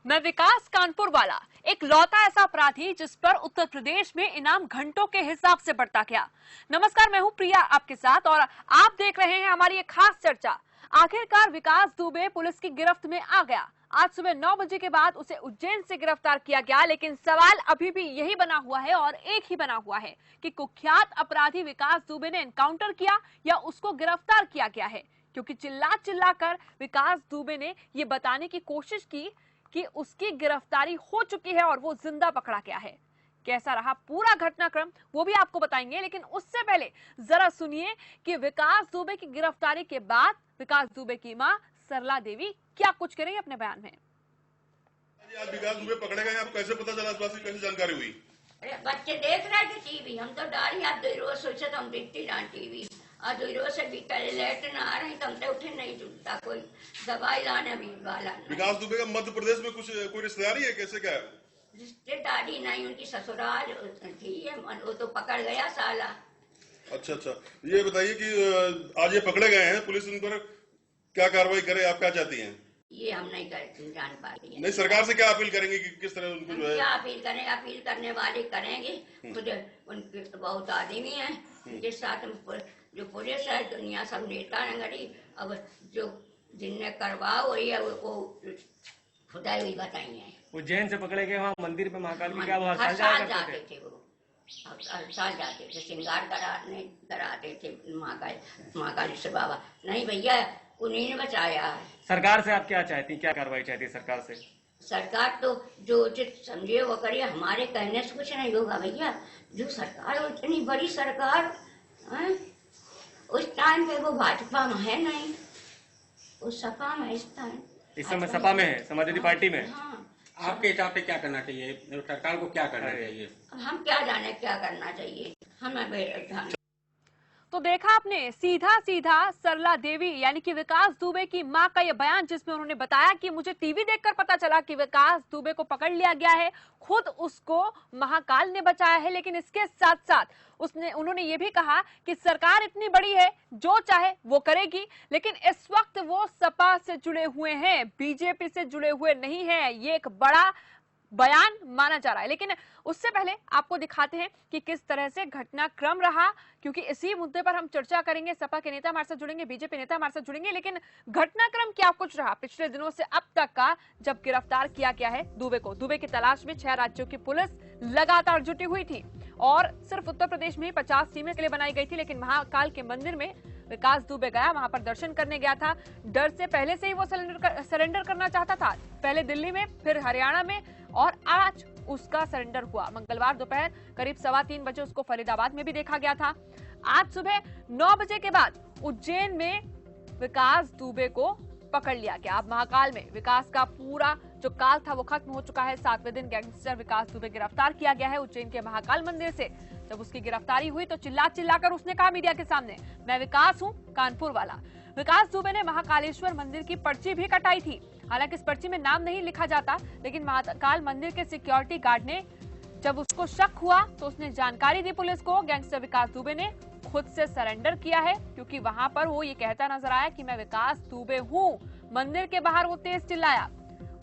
मैं विकास कानपुर वाला एक लौता ऐसा अपराधी जिस पर उत्तर प्रदेश में इनाम घंटों के हिसाब से बढ़ता गया। नमस्कार, मैं हूं प्रिया आपके साथ और आप देख रहे हैं हमारी एक खास चर्चा। आखिरकार विकास दुबे पुलिस की गिरफ्त में आ गया। आज सुबह 9 बजे के बाद उसे उज्जैन से गिरफ्तार किया गया, लेकिन सवाल अभी भी यही बना हुआ है और एक ही बना हुआ है कि कुख्यात अपराधी विकास दुबे ने एनकाउंटर किया या उसको गिरफ्तार किया गया है। क्योंकि चिल्ला चिल्ला कर विकास दुबे ने ये बताने की कोशिश की कि उसकी गिरफ्तारी हो चुकी है और वो जिंदा पकड़ा गया है। कैसा रहा पूरा घटनाक्रम वो भी आपको बताएंगे, लेकिन उससे पहले जरा सुनिए कि विकास दुबे की गिरफ्तारी के बाद विकास दुबे की मां सरला देवी क्या कुछ कह रही है अपने बयान में। आज विकास दुबे पकड़े गए, आपको कैसे पता चला, इस बात की कैसे जानकारी हुई? अरे बच्चे देख रहे थे टीवी, हम तो डाली आप दो रोज सोचे तो हम देखते रहे टीवी। और दो रोज से भी लेट ना आ रहे, हम तो उठे नहीं जुटता, कोई दवाई लाने भी वाला नहीं। विकास दुबे का मध्य प्रदेश में कुछ कोई रिश्तेदारी है, कैसे क्या है? रिश्तेदारी नहीं, उनकी ससुराल थी, वो तो पकड़ गया साला। अच्छा, ये बताइए कि आज ये पकड़े गए हैं, पुलिस उन पर क्या कार्रवाई करे, आप क्या चाहती हैं? ये हम नहीं करते, जान पाते। नहीं, सरकार से क्या अपील करेंगे कि किस तरह उनको जो है? क्या अपील करें, अपील करने वाले करेंगे, खुद उनके बहुत आदमी है उनके साथ, जो पुलिस है, दुनिया सब नेता नगरी। अब जो जिनने करवा वही है, वो खुदा ही बताइए। उज्जैन से पकड़े गए, वहाँ मंदिर पे महाकाल की क्या हर साल जाते थे वो, हर साल जाते थे, श्रृंगार कराते थे महाकाली से बाबा। नहीं भैया, उन्हीं ने बचाया है। सरकार से आप क्या चाहती, क्या कार्रवाई चाहती है सरकार से? सरकार तो जो उचित समझे वो करिए, हमारे कहने से कुछ नहीं होगा भैया। जो सरकार, इतनी बड़ी सरकार है, उस टाइम पे वो भाजपा में है नहीं, वो सपा में इस टाइम। इस समय सपा में है, समाजवादी पार्टी में। हाँ। आपके हिसाब से क्या करना चाहिए, सरकार को क्या करना चाहिए? हम क्या जाने क्या करना चाहिए, हमें। तो देखा आपने, सीधा सीधा सरला देवी यानी कि विकास दुबे की मां का यह बयान, जिसमें उन्होंने बताया कि मुझे टीवी देखकर पता चला कि विकास दुबे को पकड़ लिया गया है, खुद उसको महाकाल ने बचाया है। लेकिन इसके साथ साथ उन्होंने ये भी कहा कि सरकार इतनी बड़ी है, जो चाहे वो करेगी, लेकिन इस वक्त वो सपा से जुड़े हुए हैं, बीजेपी से जुड़े हुए नहीं है। ये एक बड़ा बयान माना जा रहा है। लेकिन उससे पहले आपको दिखाते हैं कि किस तरह से घटनाक्रम रहा, क्योंकि इसी मुद्दे पर हम चर्चा करेंगे। सपा के नेता हमारे साथ जुड़ेंगे, बीजेपी नेता हमारे साथ जुड़ेंगे, लेकिन घटनाक्रम क्या कुछ रहा पिछले दिनों से अब तक का, जब गिरफ्तार किया गया है दुबे को। दुबे की तलाश में 6 राज्यों की पुलिस लगातार जुटी हुई थी और सिर्फ उत्तर प्रदेश में ही 50 टीमें के लिए बनाई गई थी। लेकिन महाकाल के मंदिर में विकास दुबे गया, वहां पर दर्शन करने गया था। डर से पहले से ही वो सरेंडर करना चाहता था, पहले दिल्ली में, फिर हरियाणा में, और आज उसका सरेंडर हुआ। मंगलवार दोपहर करीब 3:15 बजे उसको फरीदाबाद में भी देखा गया था। आज सुबह 9 बजे के बाद उज्जैन में विकास दुबे को पकड़ लिया गया। अब महाकाल में विकास का पूरा जो काल था वो खत्म हो चुका है। 7वें दिन गैंगस्टर विकास दुबे गिरफ्तार किया गया है उज्जैन के महाकाल मंदिर से। जब उसकी गिरफ्तारी हुई तो चिल्ला चिल्लाकर उसने कहा मीडिया के सामने, मैं विकास हूं, कानपुर वाला। विकास दुबे ने महाकालेश्वर मंदिर की पर्ची भी कटाई थी। हालांकि इस पर्ची में नाम नहीं लिखा जाता, लेकिन महाकाल मंदिर के सिक्योरिटी गार्ड ने, जब उसको शक हुआ तो उसने जानकारी दी पुलिस को। गैंगस्टर विकास दुबे ने खुद से सरेंडर किया है, क्योंकि वहां पर वो ये कहता नजर आया कि मैं विकास दुबे हूं। मंदिर के बाहर वो तेज चिल्लाया,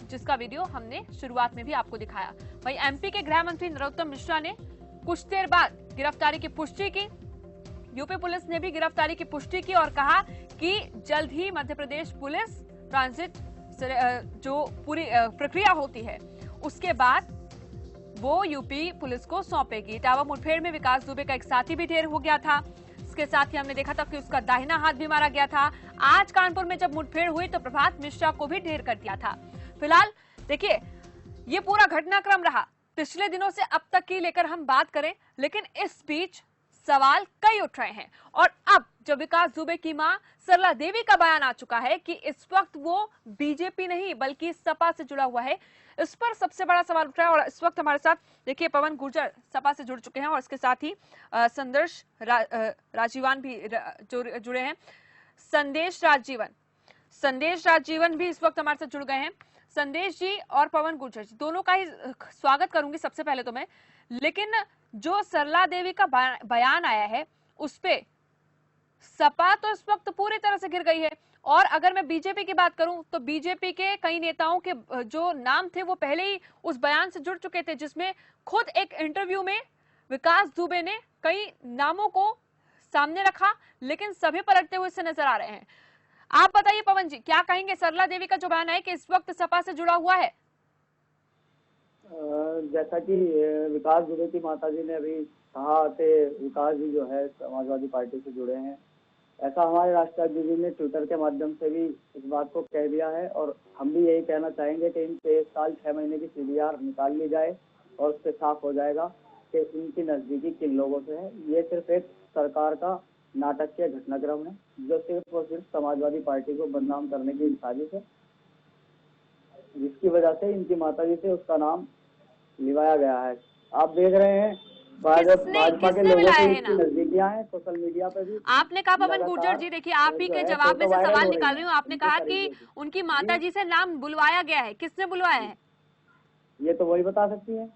जिसका वीडियो हमने शुरुआत में भी आपको दिखाया। वहीं एमपी के गृह मंत्री नरोत्तम मिश्रा ने कुछ देर बाद गिरफ्तारी की पुष्टि की। यूपी पुलिस ने भी गिरफ्तारी की पुष्टि की और कहा कि जल्द ही मध्य प्रदेश पुलिस ट्रांजिट जो पूरी प्रक्रिया होती है उसके बाद वो यूपी पुलिस को सौंपेगी। इटावा मुठभेड़ में विकास दुबे का एक साथी भी ढेर हो गया था। इसके साथ ही हमने देखा था कि उसका दाहिना हाथ भी मारा गया था। आज कानपुर में जब मुठभेड़ हुई तो प्रभात मिश्रा को भी ढेर कर दिया था। फिलहाल देखिए, ये पूरा घटनाक्रम रहा। पिछले दिनों से अब तक की लेकर हम बात करें, लेकिन इस बीच सवाल कई उठ रहे हैं। और अब जब विकास दुबे की मां सरला देवी का बयान आ चुका है कि इस वक्त वो बीजेपी नहीं बल्कि सपा से जुड़ा हुआ है, इस पर सबसे बड़ा सवाल उठ रहा है। और इस वक्त हमारे साथ देखिए पवन गुर्जर सपा से जुड़ चुके हैं और इसके साथ ही संदेश राजीवन भी जुड़े हैं। संदेश राजीवन भी इस वक्त हमारे साथ जुड़ गए हैं। संदेश जी और पवन गुर्जर जी, दोनों का ही स्वागत करूंगी सबसे पहले तो मैं। लेकिन जो सरला देवी का बयान आया है उस पे सपा तो इस वक्त पूरी तरह से गिर गई है और अगर मैं बीजेपी की बात करूं तो बीजेपी के कई नेताओं के जो नाम थे वो पहले ही उस बयान से जुड़ चुके थे, जिसमें खुद एक इंटरव्यू में विकास दुबे ने कई नामों को सामने रखा, लेकिन सभी पलटते हुए से नजर आ रहे हैं। आप बताइए पवन जी, क्या कहेंगे? सरला देवी का जो बयान है कि इस वक्त सपा से जुड़ा हुआ है। जैसा कि विकास दुबे की माताजी ने अभी कहा कि विकास जी जो है समाजवादी पार्टी से जुड़े हैं, ऐसा हमारे राष्ट्राध्यक्ष जी ने ट्विटर के माध्यम से भी इस बात को कह दिया है। और हम भी यही कहना चाहेंगे कि इनसे 1 साल 6 महीने की CDR निकाल ली जाए और उससे साफ हो जाएगा कि इनकी नजदीकी किन लोगों से है। ये सिर्फ एक सरकार का नाटकीय घटनाक्रम है जो सिर्फ और सिर्फ समाजवादी पार्टी को बदनाम करने की साजिश है, जिसकी वजह से इनकी माताजी से उसका नाम लिवाया गया है। आप देख रहे हैं भाजपा के लोगों से इसकी नजदीकियां हैं सोशल मीडिया पे भी। आपने कहा पवन गुर्जर जी, देखिए आप ही के जवाब में से सवाल निकाल रही हूँ, आपने कहा कि उनकी माताजी से नाम बुलवाया गया है, किसने बुलवाया है? ये तो वही बता सकती है।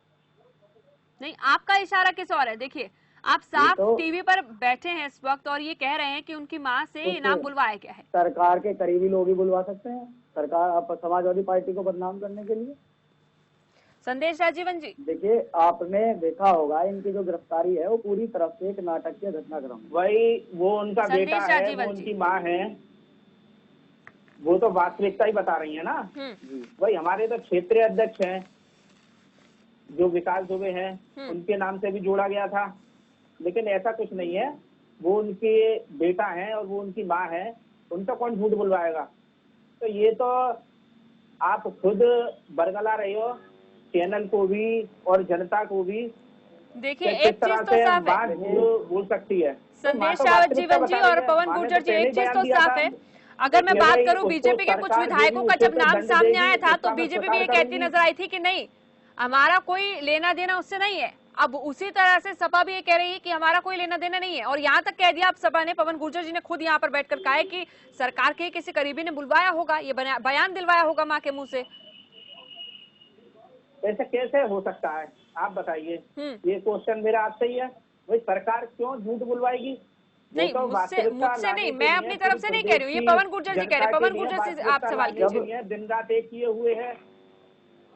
नहीं, आपका इशारा किस और है? देखिए आप साफ टीवी पर बैठे हैं इस वक्त और ये कह रहे हैं कि उनकी माँ से ये नाम बुलवाया गया है। सरकार के करीबी लोग ही बुलवा सकते हैं सरकार समाजवादी पार्टी को बदनाम करने के लिए। संदेश राजीवन जी, देखिए आपने देखा होगा इनकी जो गिरफ्तारी है वो पूरी तरफ से एक नाटकीय घटनाक्रम। वही वो उनका बेटा है, वो उनकी माँ है, वो तो वास्तविकता ही बता रही है ना। वही हमारे तो क्षेत्रीय अध्यक्ष हैं जो विकास दुबे हैं, उनके नाम से भी जोड़ा गया था, लेकिन ऐसा कुछ नहीं है। वो उनके बेटा हैं और वो उनकी माँ है, उनका कौन झूठ बुलवाएगा? तो ये तो आप खुद बरगला रहे हो चैनल को भी और जनता को भी। देखिए एक चीज तो साफ है, बोल सकती है संदेश राजीवन जी और पवन गुर्जर जी, एक चीज तो साफ है, अगर मैं बात करूं बीजेपी के कुछ विधायकों का जब नाम सामने आया था तो बीजेपी भी ये कहती नजर आई थी कि नहीं हमारा कोई लेना देना उससे नहीं है। अब उसी तरह से सपा भी ये कह रही है कि हमारा कोई लेना देना नहीं है, और यहाँ तक कह दिया आप सपा ने, पवन गुर्जर जी ने खुद यहाँ पर बैठकर कहा है कि सरकार के किसी करीबी ने बुलवाया होगा, ये बयान दिलवाया होगा माँ के मुंह से। ऐसे कैसे हो सकता है आप बताइए? ये क्वेश्चन मेरा आपसे ही है। वही सरकार क्यों झूठ बुलवाएगी? नहीं तो मुझसे नहीं, मैं अपनी तरफ से नहीं कह रही हूँ, ये पवन गुर्जर जी कह रहे हैं। पवन गुर्जर से आप सवाल कीजिए। दिन रात एक किए हुए है।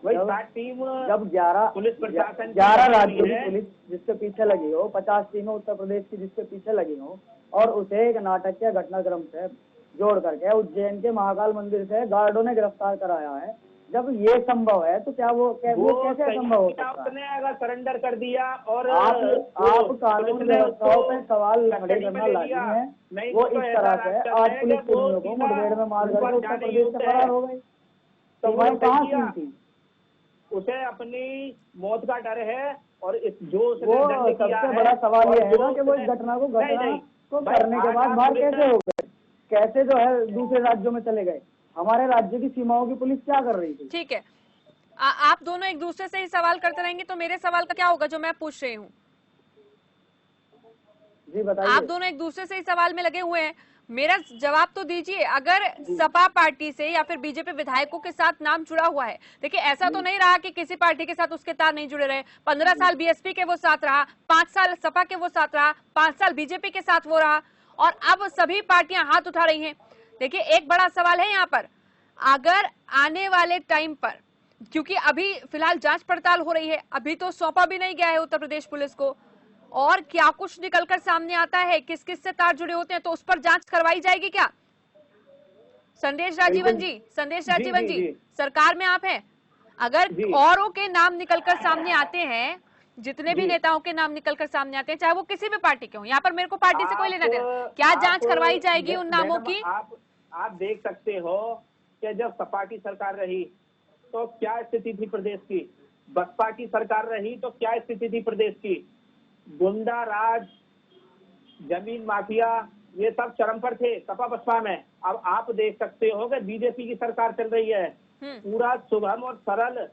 वही टीम जब 11 पुलिस प्रशासन 11 राज्यों की पुलिस जिसके पीछे लगी हो, 50 टीमें उत्तर प्रदेश की जिसके पीछे लगी हो, और उसे एक नाटकीय घटनाक्रम से जोड़ करके उज्जैन के महाकाल मंदिर से गार्डों ने गिरफ्तार कराया है। जब ये संभव है तो क्या वो कैसे संभव हो सकता है? उसने अगर सरेंडर कर दिया और आप कानून व्यवस्थाओं पे सवाल खड़े करना लाजिम है। वो इस तरह से आज पुलिस कर्मियों को मुठभेड़ में मार करके उत्तर प्रदेश से फरार हो गए, तो मैं कहाँ सुनी थी? उसे अपनी मौत का डर है, और जो सबसे बड़ा सवाल ये है ना कि वो इस घटना को करने के बाद बाहर कैसे हो गए, कैसे जो है दूसरे राज्यों में चले गए? हमारे राज्य की सीमाओं की पुलिस क्या कर रही थी? ठीक है, आप दोनों एक दूसरे से ही सवाल करते रहेंगे तो मेरे सवाल का क्या होगा जो मैं पूछ रही हूँ? जी बताइए। आप दोनों एक दूसरे से ही सवाल में लगे हुए हैं, मेरा जवाब तो दीजिए। अगर सपा पार्टी से या फिर बीजेपी विधायकों के साथ नाम जुड़ा हुआ है, देखिए ऐसा तो नहीं रहा कि किसी पार्टी के साथ उसके तार नहीं जुड़े रहे। 15 साल बीएसपी के वो साथ रहा, 5 साल सपा के वो साथ रहा, 5 साल बीजेपी के साथ वो रहा, और अब सभी पार्टियां हाथ उठा रही हैं। देखिए एक बड़ा सवाल है यहाँ पर, अगर आने वाले टाइम पर, क्योंकि अभी फिलहाल जांच पड़ताल हो रही है, अभी तो सौंपा भी नहीं गया है उत्तर प्रदेश पुलिस को, और क्या कुछ निकलकर सामने आता है, किस किस से तार जुड़े होते हैं, तो उस पर जांच करवाई जाएगी क्या? संदेश राजीवन जी, सरकार में आप हैं, अगर औरों के नाम निकलकर सामने आते हैं, जितने भी नेताओं के नाम निकलकर सामने आते हैं, चाहे वो किसी भी पार्टी के हों, यहाँ पर मेरे को पार्टी से कोई लेना देना, क्या जांच करवाई जाएगी उन नामों की? आप देख सकते हो कि जब सपा की सरकार रही तो क्या स्थिति थी प्रदेश की, बसपा की सरकार रही तो क्या स्थिति थी प्रदेश की। गुंडा राज, जमीन माफिया, ये सब चरम पर थे सपा बसपा में। अब आप देख सकते हो कि बीजेपी की सरकार चल रही है, पूरा सुगम और सरल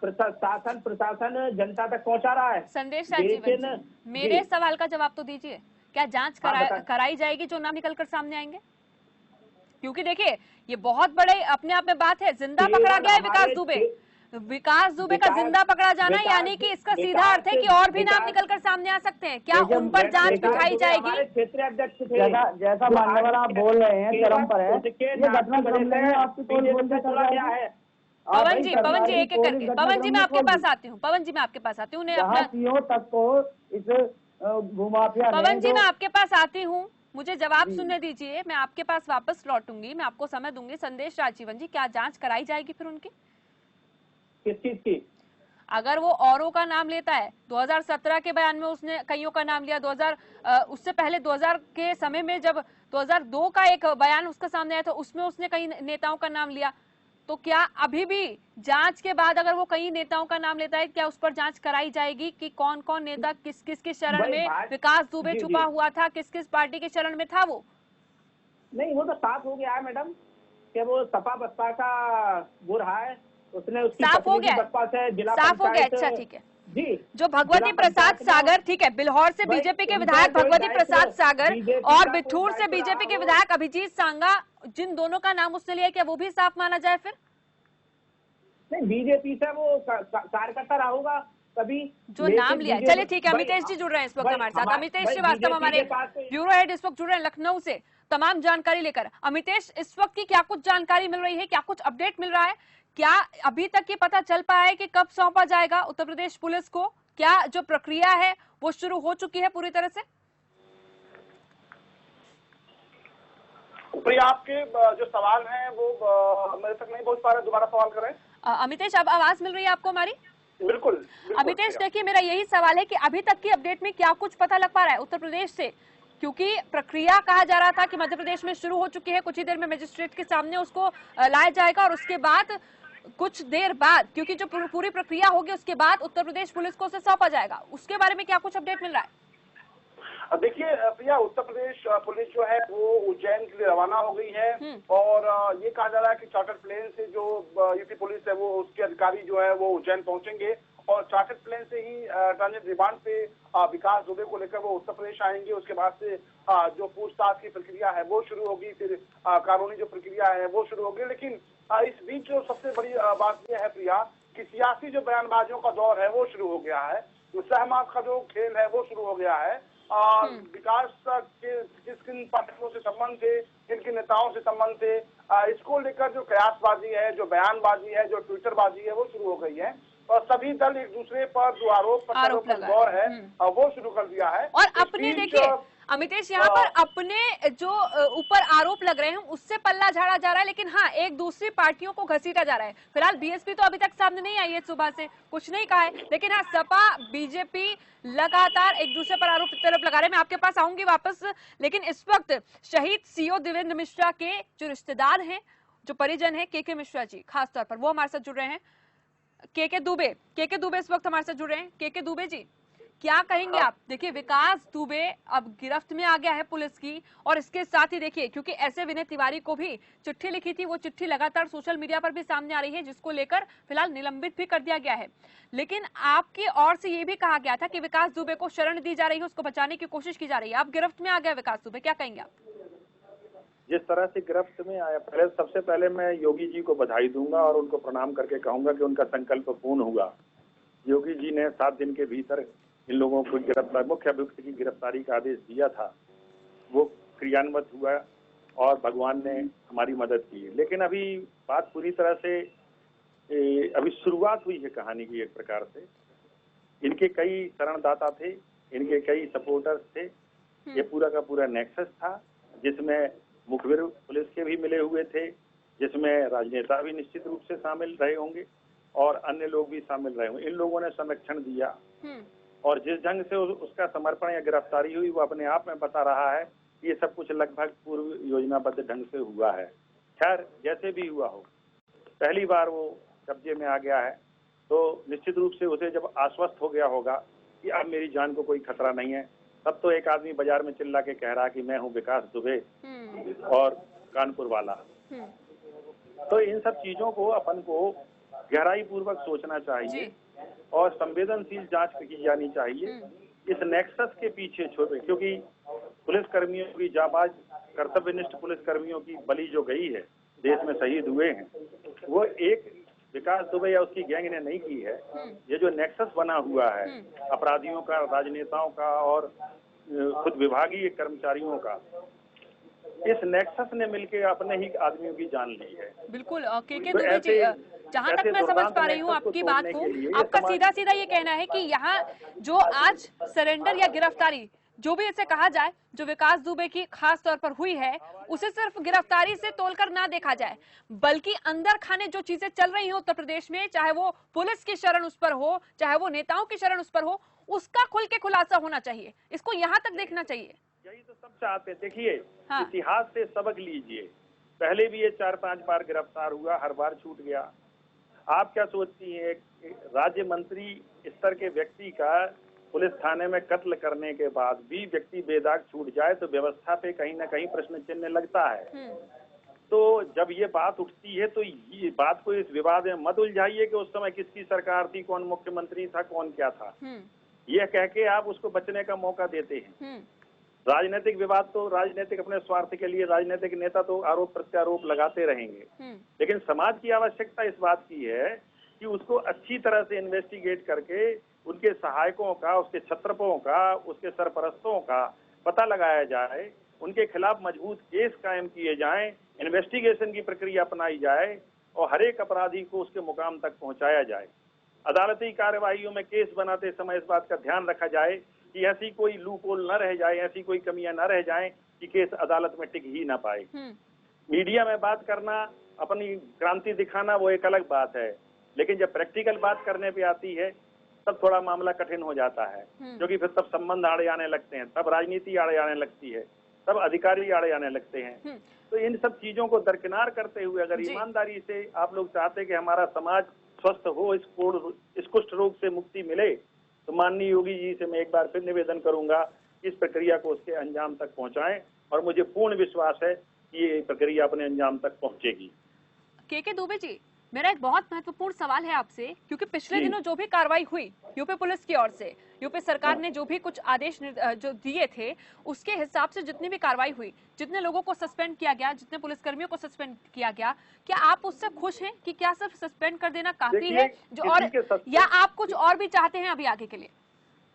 प्रशासन जनता तक पहुंचा रहा है। संदेश राजीवन, मेरे सवाल का जवाब तो दीजिए, क्या जांच कराई जाएगी जो नाम निकलकर सामने आएंगे? क्योंकि देखिए ये बहुत बड़े अपने आप में बात है, जिंदा पकड़ा गया है विकास दुबे, विकास दुबे का जिंदा पकड़ा जाना यानी कि इसका सीधा अर्थ है कि और भी नाम निकलकर सामने आ सकते हैं। क्या उन पर जांच बिठाई जाएगी? क्षेत्रीय अध्यक्ष थे, जैसा मान्यवर आप बोल रहे हैं चरम पर है, ये घटना क्रम आपकी पोल बोलते चला गया है। पवन जी एक एक करके, पवन जी मैं आपके पास आती हूँ, पवन जी मैं आपके पास आती हूँ, उन्हें अपना सीओ तक को इस भूमाफिया पवन जी मैं आपके पास आती हूँ, मुझे जवाब सुनने दीजिए, मैं आपके पास वापस लौटूंगी, मैं आपको समय दूंगी। संदेश राजीवन जी, क्या जांच कराई जाएगी फिर उनकी? किस चीज की? अगर वो औरों का नाम लेता है, 2017 के बयान में उसने कईयों का नाम लिया, उससे पहले 2000 के समय में जब 2002 का एक बयान उसका सामने आया था, उसमें उसने कई नेताओं का नाम लिया। तो क्या अभी भी जांच के बाद अगर वो कई नेताओं का नाम लेता है, क्या उस पर जांच कराई जाएगी कि कौन कौन नेता किस किस के शरण में विकास दुबे छुपा हुआ था, किस किस पार्टी के शरण में था? वो नहीं, वो तो साफ हो गया है मैडम कि वो सपा बसपा का वो रहा है, उसने उसकी साफ हो गया, साफ हो गया। अच्छा ठीक है जी। जो भगवती प्रसाद सागर, ठीक है, बिल्हौर से बीजेपी के विधायक भगवती प्रसाद सागर और बिठूर से बीजेपी के विधायक अभिजीत सांगा, जिन दोनों का नाम उसने लिया, क्या वो भी साफ माना जाए फिर? नहीं, बीजेपी से वो कार्यकर्ता रहा होगा कभी जो नाम लिया। चलिए ठीक है, अमितेश जी जुड़ रहे हैं इस वक्त हमारे साथ। अमितेश श्रीवास्तव हमारे ब्यूरो हेड इस वक्त जुड़ रहे हैं लखनऊ से तमाम जानकारी लेकर। अमितेश, इस वक्त की क्या कुछ जानकारी मिल रही है, क्या कुछ अपडेट मिल रहा है? क्या अभी तक ये पता चल पाया है कि कब सौंपा जाएगा उत्तर प्रदेश पुलिस को? क्या जो प्रक्रिया है वो शुरू हो चुकी है पूरी तरह से? प्रिया, आपके जो सवाल हैं वो मेरे तक नहीं पहुंच पा रहे, दोबारा सवाल करें। अमितेश, अब आवाज मिल रही है आपको हमारी? बिल्कुल। अमितेश देखिए, मेरा यही सवाल है कि अभी तक की अपडेट में क्या कुछ पता लग पा रहा है उत्तर प्रदेश से? क्योंकि प्रक्रिया कहा जा रहा था कि मध्य प्रदेश में शुरू हो चुकी है, कुछ ही देर में मजिस्ट्रेट के सामने उसको लाया जाएगा और उसके बाद कुछ देर बाद, क्योंकि जो पूरी प्रक्रिया होगी उसके बाद उत्तर प्रदेश पुलिस को उसे सौंपा जाएगा। उसके बारे में क्या कुछ अपडेट मिल रहा है? देखिए प्रिया, उत्तर प्रदेश पुलिस जो है वो उज्जैन के लिए रवाना हो गई है और ये कहा जा रहा है कि चार्टर्ड प्लेन से जो यूपी पुलिस है वो उसके अधिकारी जो है वो उज्जैन पहुंचेंगे और चार्टर्ड प्लेन से ही ट्रांजिट रिमांड पे विकास दुबे को लेकर वो उत्तर प्रदेश आएंगे। उसके बाद से जो पूछताछ की प्रक्रिया है वो शुरू होगी, फिर कानूनी जो प्रक्रिया है वो शुरू होगी। लेकिन इस बीच जो सबसे बड़ी बात यह है प्रिया कि सियासी जो बयानबाजियों का दौर है वो शुरू हो गया है, सहमत का जो खेल है वो शुरू हो गया है। विकास के किन पार्टियों से संबंध थे, किन नेताओं से संबंध थे, इसको लेकर जो कयासबाजी है, जो बयानबाजी है, जो ट्विटरबाजी है वो शुरू हो गई है और सभी दल एक दूसरे पर जो आरोप का दौर है वो शुरू कर दिया है। और अपने देखिए अमितेश, यहाँ पर अपने जो ऊपर आरोप लग रहे हैं उससे पल्ला झाड़ा जा रहा है, लेकिन हाँ एक दूसरी पार्टियों को घसीटा जा रहा है। फिलहाल बीएसपी तो अभी तक सामने नहीं आई है, सुबह से कुछ नहीं कहा है, लेकिन हाँ सपा बीजेपी लगातार एक दूसरे पर आरोप प्रत्यारोप लगा रहे हैं। मैं आपके पास आऊंगी वापस, लेकिन इस वक्त शहीद सीओ देवेंद्र मिश्रा के जो रिश्तेदार हैं, जो परिजन है, के मिश्रा जी खासतौर पर, वो हमारे साथ जुड़ रहे हैं। के दुबे इस वक्त हमारे साथ जुड़ रहे हैं। के दुबे जी, क्या कहेंगे आप? देखिए विकास दुबे अब गिरफ्त में आ गया है पुलिस की, और इसके साथ ही देखिए क्योंकि ऐसे विनय तिवारी को भी चिट्ठी लिखी थी, वो चिट्ठी लगातार सोशल मीडिया पर भी सामने आ रही है, जिसको लेकर फिलहाल निलंबित भी कर दिया गया है। लेकिन आपकी ओर से ये भी कहा गया था कि विकास दुबे को शरण दी जा रही है, उसको बचाने की कोशिश की जा रही है। अब गिरफ्त में आ गया विकास दुबे, क्या कहेंगे आप? जिस तरह से गिरफ्त में आया, सबसे पहले मैं योगी जी को बधाई दूंगा और उनको प्रणाम करके कहूंगा कि उनका संकल्प पूर्ण हुआ। योगी जी ने 7 दिन के भीतर इन लोगों को गिरफ्तार, मुख्य अभियुक्त की गिरफ्तारी का आदेश दिया था, वो क्रियान्वित हुआ और भगवान ने हमारी मदद की। लेकिन अभी बात पूरी तरह से अभी शुरुआत हुई है कहानी की। एक प्रकार से इनके कई शरणदाता थे, इनके कई सपोर्टर्स थे, ये पूरा का पूरा नेक्सस था जिसमें मुखबिर पुलिस के भी मिले हुए थे, जिसमें राजनेता भी निश्चित रूप से शामिल रहे होंगे और अन्य लोग भी शामिल रहे होंगे। इन लोगों ने संरक्षण दिया और जिस ढंग से उसका समर्पण या गिरफ्तारी हुई वो अपने आप में बता रहा है कि ये सब कुछ लगभग पूर्व योजनाबद्ध ढंग से हुआ है। खैर जैसे भी हुआ हो, पहली बार वो कब्जे में आ गया है तो निश्चित रूप से उसे जब आश्वस्त हो गया होगा कि अब मेरी जान को कोई खतरा नहीं है, तब तो एक आदमी बाजार में चिल्ला के कह रहा कि मैं हूँ विकास दुबे और कानपुर वाला। तो इन सब चीजों को अपन को गहराई पूर्वक सोचना चाहिए और संवेदनशील जांच की जानी चाहिए इस नेक्सस के पीछे छोड़े, क्योंकि पुलिस कर्मियों की जाबाज कर्तव्यनिष्ठ पुलिस कर्मियों की बलि जो गई है, देश में शहीद हुए हैं, वो एक विकास दुबे या उसकी गैंग ने नहीं की है। ये जो नेक्सस बना हुआ है अपराधियों का, राजनेताओं का और खुद विभागीय कर्मचारियों का, इस नेक्सस ने मिलकर अपने ही आदमियों की जान ली है। बिल्कुल। के दुबे जी, जहां तक मैं समझ पा रही हूँ आपकी बात को, आपका सीधा सीधा ये कहना है कि यहाँ जो आज सरेंडर या गिरफ्तारी जो भी इसे कहा जाए, जो विकास दुबे की खास तौर पर हुई है, उसे सिर्फ गिरफ्तारी से तोलकर ना देखा जाए, बल्कि अंदर खाने जो चीजें चल रही हैं उत्तर प्रदेश में, चाहे वो पुलिस की शरण उस पर हो, चाहे वो नेताओं की शरण उस पर हो, उसका खुल के खुलासा होना चाहिए। इसको यहाँ तक देखना चाहिए। यही तो सब चाहते हैं। देखिए, हाँ। इतिहास से सबक लीजिए। पहले भी ये 4-5 बार गिरफ्तार हुआ, हर बार छूट गया। आप क्या सोचती हैं, राज्य मंत्री स्तर के व्यक्ति का पुलिस थाने में कत्ल करने के बाद भी व्यक्ति बेदाग छूट जाए तो व्यवस्था पे कहीं ना कहीं प्रश्न चिन्ह लगता है। तो जब ये बात उठती है तो ये बात को इस विवाद में मत उलझाइए कि उस समय किसकी सरकार थी, कौन मुख्यमंत्री था, कौन क्या था। ये कह के आप उसको बचने का मौका देते हैं। राजनीतिक विवाद तो राजनीतिक अपने स्वार्थ के लिए राजनीतिक नेता तो आरोप प्रत्यारोप लगाते रहेंगे, लेकिन समाज की आवश्यकता इस बात की है कि उसको अच्छी तरह से इन्वेस्टिगेट करके उनके सहायकों का, उसके छत्रपों का, उसके सरपरस्तों का पता लगाया जाए, उनके खिलाफ मजबूत केस कायम किए जाएं, इन्वेस्टिगेशन की प्रक्रिया अपनाई जाए और हर एक अपराधी को उसके मुकाम तक पहुंचाया जाए। अदालती कार्यवाहियों में केस बनाते समय इस बात का ध्यान रखा जाए कि ऐसी कोई लूपहोल न रह जाए, ऐसी कोई कमियां न रह जाएं कि केस अदालत में टिक ही ना पाए। मीडिया में बात करना, अपनी क्रांति दिखाना वो एक अलग बात है, लेकिन जब प्रैक्टिकल बात करने पे आती है तब थोड़ा मामला कठिन हो जाता है, क्योंकि फिर तब संबंध आड़े आने लगते हैं, तब राजनीति आड़े आने लगती है, तब अधिकारी आड़े आने लगते हैं। तो इन सब चीजों को दरकिनार करते हुए अगर ईमानदारी से आप लोग चाहते हैं कि हमारा समाज स्वस्थ हो, इस कुष्ठ रोग से मुक्ति मिले, तो माननीय योगी जी से मैं एक बार फिर निवेदन करूंगा कि इस प्रक्रिया को उसके अंजाम तक पहुंचाएं, और मुझे पूर्ण विश्वास है कि ये प्रक्रिया अपने अंजाम तक पहुंचेगी। के दुबे जी, मेरा एक बहुत महत्वपूर्ण सवाल है आपसे, क्योंकि पिछले दिनों जो भी कार्रवाई हुई यूपी पुलिस की ओर से, यूपी सरकार ने जो भी कुछ आदेश जो दिए थे उसके हिसाब से जितनी भी कार्रवाई हुई, जितने लोगों को सस्पेंड किया गया, जितने पुलिसकर्मियों को सस्पेंड किया गया, क्या आप उससे खुश हैं कि क्या सिर्फ सस्पेंड कर देना काफी है जो, और या आप कुछ और भी चाहते हैं अभी आगे के लिए?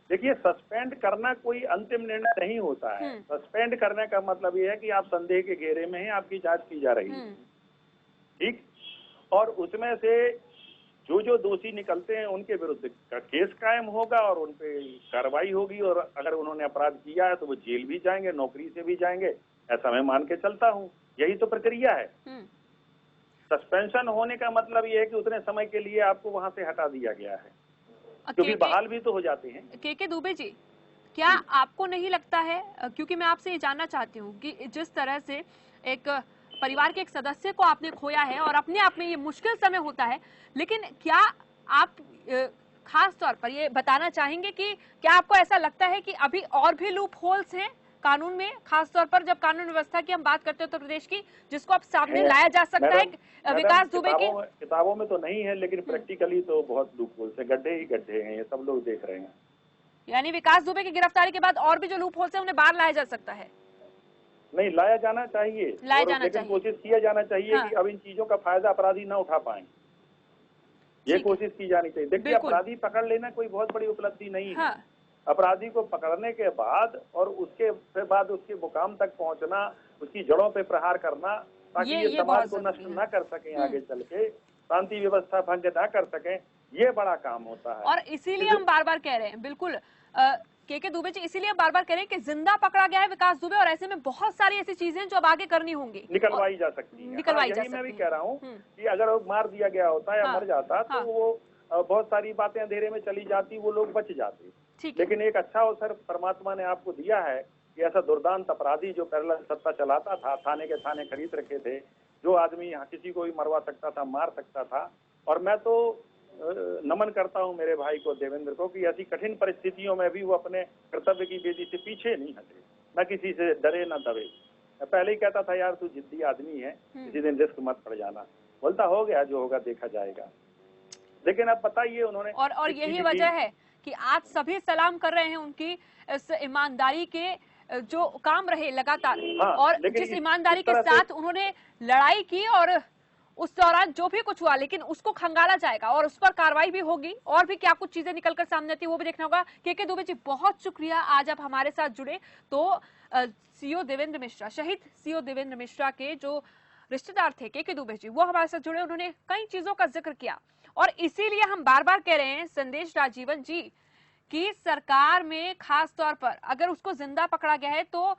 देखिए, सस्पेंड करना कोई अंतिम निर्णय नहीं होता है। सस्पेंड करने का मतलब ये है कि आप संदेह के घेरे में हैं, आपकी जांच की जा रही है, ठीक, और उसमें से जो जो दोषी निकलते हैं उनके विरुद्ध का केस कायम होगा और उन पे कार्रवाई होगी, और अगर उन्होंने अपराध किया है तो वो जेल भी जाएंगे, नौकरी से भी जाएंगे, ऐसा मैं मान के चलता हूँ। यही तो प्रक्रिया है। सस्पेंशन होने का मतलब ये है कि उतने समय के लिए आपको वहां से हटा दिया गया है, क्योंकि बहाल भी तो हो जाते हैं। के दुबे जी, क्या आपको नहीं लगता है, क्योंकि मैं आपसे ये जानना चाहती हूँ कि जिस तरह से एक परिवार के एक सदस्य को आपने खोया है और अपने आप में ये मुश्किल समय होता है, लेकिन क्या आप खास तौर पर ये बताना चाहेंगे कि क्या आपको ऐसा लगता है कि अभी और भी लूप होल्स हैं कानून में, खास तौर पर जब कानून व्यवस्था की हम बात करते हैं उत्तर प्रदेश की, जिसको अब सामने लाया जा सकता है विकास दुबे की? किताबों में तो नहीं है, लेकिन प्रैक्टिकली तो बहुत लूप होल्स है, गड्ढे ही गड्ढे हैं, ये सब लोग देख रहे हैं। यानी विकास दुबे की गिरफ्तारी के बाद और भी जो लूप होल्स है उन्हें बाहर लाया जा सकता है? नहीं, लाया जाना चाहिए, लेकिन कोशिश किया जाना चाहिए कि अब इन चीजों का फायदा अपराधी ना उठा पाए, ये कोशिश की जानी चाहिए। देखिए, अपराधी पकड़ लेना कोई बहुत बड़ी उपलब्धि नहीं है। अपराधी को पकड़ने के बाद और उसके फिर बाद उसके मुकाम तक पहुंचना, उसकी जड़ों पे प्रहार करना, ताकि ये समाज को नष्ट न कर सके, आगे चल के शांति व्यवस्था भंग न कर सके, ये बड़ा काम होता है। और इसीलिए हम बार बार कह रहे हैं, बिल्कुल के दुबे जी, इसीलिए बार बार कह रहे हैं कि जिंदा पकड़ा गया है विकास दुबे, और ऐसे में बहुत सारी ऐसी चीजें जो अब आगे करनी होंगी, निकलवाई जा सकती है। यही मैं भी कह रहा हूँ कि अगर वो मार दिया गया होता या मर जाता तो वो बहुत सारी बातें अंधेरे में चली जाती, वो लोग बच जाते। लेकिन एक अच्छा अवसर परमात्मा ने आपको दिया है कि ऐसा दुर्दांत अपराधी जो पहले सत्ता चलाता था, थाने के थाने खरीद रखे थे, जो आदमी यहाँ किसी को भी मरवा सकता था, मार सकता था। और मैं तो नमन करता हूँ मेरे भाई को, देवेंद्र को, कि ऐसी कठिन परिस्थितियों में भी वो अपने कर्तव्य की बेदी से पीछे नहीं हटे, न किसी से डरे न दबे। मैं पहले ही कहता था, यार तू जिद्दी आदमी है, किसी दिन रिस्क मत पड़ जाना। बोलता हो गया, जो होगा देखा जाएगा। लेकिन अब बताइए उन्होंने, और यही वजह है कि आज सभी सलाम कर रहे हैं उनकी इस ईमानदारी के जो काम रहे लगातार, और जिस ईमानदारी के साथ उन्होंने लड़ाई की उस दौरान जो भी कुछ हुआ, लेकिन उसको खंगाला जाएगा और उस पर कार्रवाई भी होगी और भी क्या कुछ चीजें निकलकर सामने आती है वो भी देखना होगा। के दुबे जी, बहुत शुक्रिया आज आप हमारे साथ जुड़े। तो सीओ देवेंद्र मिश्रा, शहीद सीओ देवेंद्र मिश्रा के जो रिश्तेदार थे के दुबे जी, वो हमारे साथ जुड़े, उन्होंने कई चीजों का जिक्र किया और इसीलिए हम बार बार कह रहे हैं संदेश राजीवन जी कि सरकार में खास तौर पर अगर उसको जिंदा पकड़ा गया है तो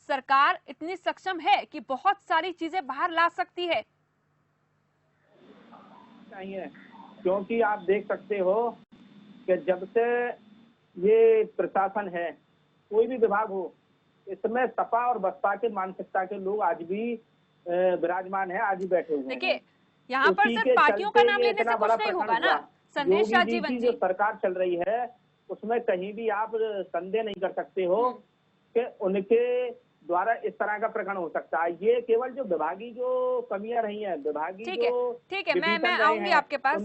सरकार इतनी सक्षम है कि बहुत सारी चीजें बाहर ला सकती है। चाहिए, क्योंकि आप देख सकते हो कि जब से ये प्रशासन है, कोई भी विभाग हो, इसमें सपा और बसपा के मानसिकता के लोग आज भी विराजमान है, आज भी बैठे हुए हैं। देखिए, यहाँ पर सिर्फ पार्टियों का नाम लेने से कुछ नहीं होगा ना संदेश राजीवन जी। जो सरकार चल रही है उसमें कहीं भी आप संदेह नहीं कर सकते हो कि उनके द्वारा इस तरह का प्रकरण हो सकता है। ये केवल जो विभागीय जो कमियां रही हैं, विभागीय जो ठीक है, मैं आऊंगी आपके पास,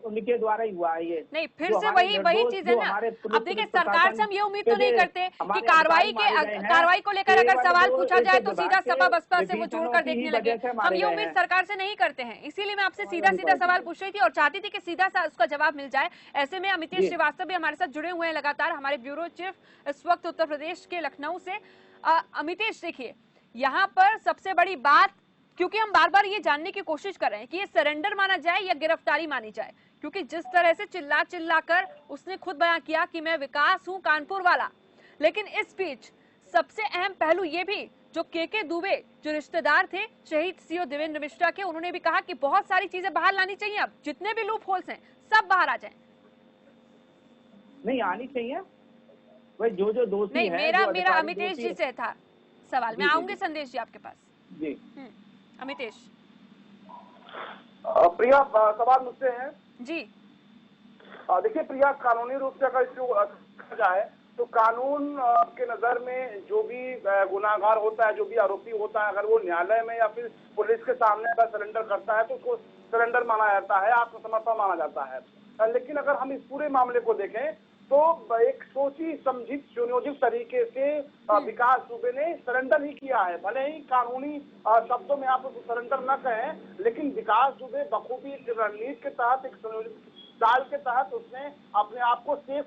उनके द्वारा ही हुआ है ये। नहीं, फिर से वही चीज है ना। अब देखिए, सरकार से हम ये उम्मीद तो नहीं करते कि कार्रवाई को लेकर अगर सवाल पूछा जाए तो सीधा सपा बसपा से वो जोड़कर देखने लगे। हम ये उम्मीद सरकार से नहीं करते हैं, इसीलिए मैं आपसे सीधा सवाल पूछ रही थी और चाहती थी कि सीधा सा उसका जवाब मिल जाए। ऐसे में अमितेश श्रीवास्तव भी हमारे साथ जुड़े हुए हैं लगातार, हमारे ब्यूरो चीफ इस वक्त उत्तर प्रदेश के लखनऊ से। अमितेश, देखिए यहाँ पर सबसे बड़ी बात, क्योंकि हम बार बार ये जानने की कोशिश कर रहे हैं कि ये सरेंडर माना जाए या गिरफ्तारी मानी जाए, क्योंकि जिस तरह से चिल्ला कर उसने खुद बयान किया कि मैं विकास हूं कानपुर वाला, लेकिन इस बीच सबसे अहम पहलू ये भी जो के दुबे जो रिश्तेदार थे शहीद सीओ देवेंद्र मिश्रा के, उन्होंने भी कहा कि बहुत सारी चीजें बाहर लानी चाहिए, अब जितने भी लूप होल्स हैं सब बाहर आ जाए। नहीं आनी चाहिए भाई, जो दोषी नहीं, मेरा अमितेश जी से था सवाल। मैं आऊंगी संदेश जी आपके पास जी। अमितेश। प्रिया, सवाल मुझसे है जी। देखिए प्रिया, कानूनी रूप से अगर इसको देखा जाए तो कानून के नजर में जो भी गुनाहगार होता है, जो भी आरोपी होता है, अगर वो न्यायालय में या फिर पुलिस के सामने अगर सरेंडर करता है तो उसको सरेंडर माना जाता है, आत्मसमर्पण माना जाता है। लेकिन अगर हम इस पूरे मामले को देखें तो एक सोची समझी सुनियोजित तरीके से विकास दुबे ने सरेंडर ही किया है। भले ही कानूनी शब्दों में आप सरेंडर न कहें, लेकिन विकास दुबे बखूबी रणनीति के तहत, एक सुनियोजित चाल के तहत उसने अपने आप को सेफ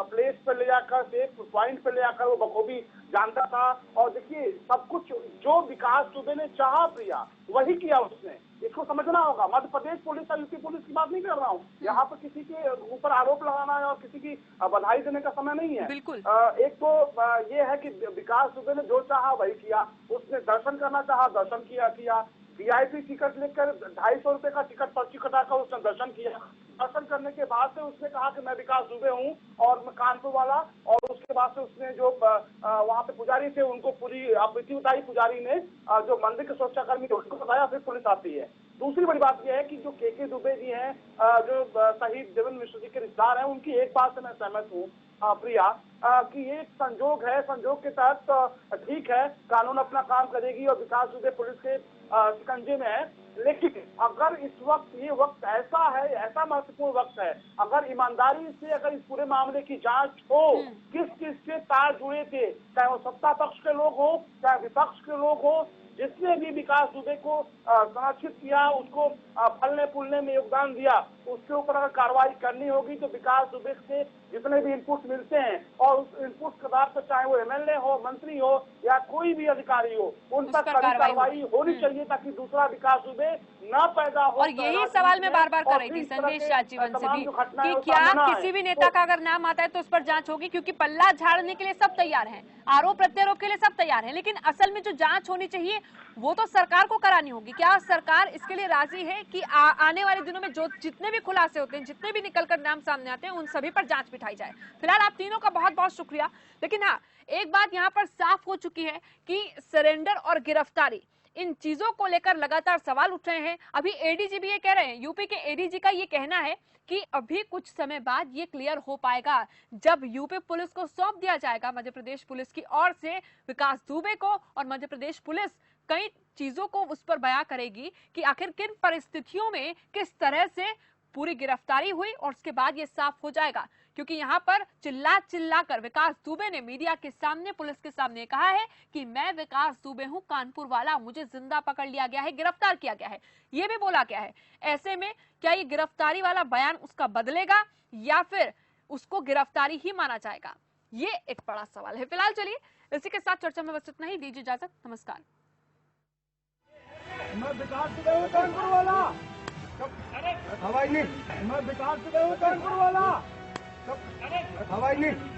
प्लेस पर ले जाकर, सेफ पॉइंट पर ले जाकर वो बखूबी जानता था। और देखिए, सब कुछ जो विकास दुबे ने चाहा प्रिया वही किया उसने। इसको समझना होगा। मध्य प्रदेश पुलिस और यूपी पुलिस की बात नहीं कर रहा हूँ, यहाँ पर किसी के ऊपर आरोप लगाना है और किसी की बधाई देने का समय नहीं है। बिल्कुल। एक तो ये है कि विकास दुबे ने जो चाहा वही किया। उसने दर्शन करना चाहा, दर्शन किया। VIP टिकट लेकर 250 रुपए का टिकट पर्ची कटाकर उसने दर्शन किया। दर्शन करने के बाद से उसने कहा कि मैं विकास दुबे हूँ और मैं कानपुर वाला। और उसके बाद से उसने जो वहाँ पे पुजारी थे उनको पूरी आपत्ति बताई। पुजारी ने जो मंदिर के सुरक्षाकर्मी थे उनको बताया, फिर पुलिस आती है। दूसरी बड़ी बात यह है कि जो के दुबे जी हैं, जो शहीद देवेंद्र मिश्र जी के रिश्तेदार हैं, उनकी एक बात से मैं सहमत हूँ प्रिया, कि ये एक संजोग है। संजोग के तहत ठीक है, कानून अपना काम करेगी और विकास दुबे पुलिस के शिकंजे में है। लेकिन अगर इस वक्त ये वक्त ऐसा है, ऐसा महत्वपूर्ण वक्त है, अगर ईमानदारी से अगर इस पूरे मामले की जांच हो, किस किस से तार जुड़े थे, चाहे वो सत्ता पक्ष के लोग हो चाहे विपक्ष के लोग हो, जिसने भी विकास दुबे को संरक्षित किया, उसको फलने फूलने में योगदान दिया, उसके ऊपर अगर कार्रवाई करनी होगी तो विकास दुबे से जितने भी इनपुट मिलते हैं और उस इनपुट के आधार पर चाहे वो MLA हो, मंत्री हो या कोई भी अधिकारी हो, उन पर कड़ी कार्रवाई होनी चाहिए ताकि दूसरा विकास दुबे न पैदा हो। और यही सवाल मैं बार बार कर रही थी संदेश राजीवन से भी कि क्या किसी भी नेता का अगर नाम आता है तो उस पर जांच होगी, क्योंकि पल्ला झाड़ने के लिए सब तैयार हैं, आरोप प्रत्यारोप के लिए सब तैयार हैं, लेकिन असल में जो जांच होनी चाहिए वो तो सरकार को करानी होगी। क्या सरकार इसके लिए राजी है कि आने वाले दिनों में जो जितने भी खुलासे होते हैं, जितने भी निकलकर नाम सामने आते हैं, उन सभी पर जांच बिठाई जाए? फिलहाल आप तीनों का बहुत बहुत शुक्रिया। लेकिन हाँ, एक बात यहाँ पर साफ हो चुकी है कि सरेंडर और गिरफ्तारी, इन चीजों को लेकर लगातार सवाल उठ रहे हैं। अभी ADG भी ये कह रहे हैं, यूपी के ADG का ये कहना है कि अभी कुछ समय बाद ये क्लियर हो पाएगा जब यूपी पुलिस को सौंप दिया जाएगा मध्य प्रदेश पुलिस की ओर से विकास दुबे को, और मध्य प्रदेश पुलिस कई चीजों को उस पर बयां करेगी कि आखिर किन परिस्थितियों में किस तरह से पूरी गिरफ्तारी हुई, और उसके बाद ये साफ हो जाएगा। क्योंकि यहाँ पर चिल्ला चिल्ला कर विकास दुबे ने मीडिया के सामने, पुलिस के सामने कहा है कि मैं विकास दुबे हूँ, कानपुर वाला, मुझे जिंदा पकड़ लिया गया है, गिरफ्तार किया गया है, ये भी बोला गया है। ऐसे में क्या ये गिरफ्तारी वाला बयान उसका बदलेगा या फिर उसको गिरफ्तारी ही माना जाएगा, ये एक बड़ा सवाल है। फिलहाल चलिए इसी के साथ चर्चा में बस इतना ही, दीजिए इजाजत, नमस्कार। मैं विकास दुबे हूँ, कानपुर वाला, हवाई नहीं, मैं विकास दुबे हूँ, कानपुर वाला, हवाई नहीं।